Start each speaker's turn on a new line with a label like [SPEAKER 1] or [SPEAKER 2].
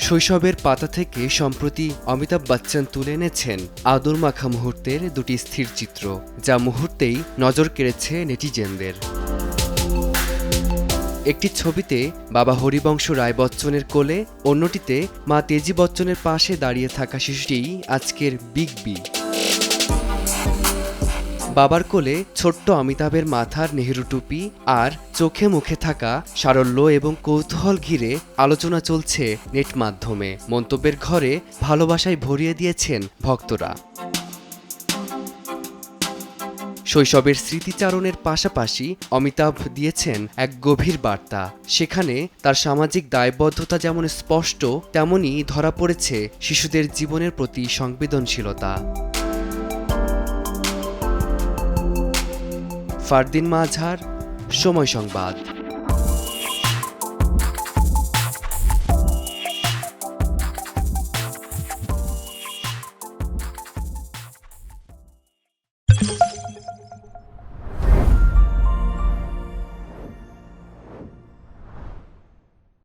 [SPEAKER 1] শৈশবের পাতা থেকে সম্প্রতি অমিতাভ বচ্চন তুলে এনেছেন আদর মাখা মুহূর্তের দুটি স্থির চিত্র, যা মুহূর্তেই নজর কেড়েছে নেটিজেনদের। একটি ছবিতে বাবা হরিবংশ রায় বচ্চনের কোলে, অন্যটিতে মা তেজি বচ্চনের পাশে দাঁড়িয়ে থাকা শিশুটিই আজকের বিগ বি। বাবার কোলে ছোট্ট অমিতাভের মাথার নেহেরু টুপি আর চোখে মুখে থাকা সারল্য এবং কৌতূহল ঘিরে আলোচনা চলছে নেট মাধ্যমে। মন্তব্যের ঘরে ভালোবাসায় ভরিয়ে দিয়েছেন ভক্তরা। শৈশবের স্মৃতিচারণের পাশাপাশি অমিতাভ দিয়েছেন এক গভীর বার্তা। সেখানে তার সামাজিক দায়বদ্ধতা যেমন স্পষ্ট, তেমনি ধরা পড়েছে শিশুদের জীবনের প্রতি সংবেদনশীলতা। ফারদিন মাজহার, সময় সংবাদ।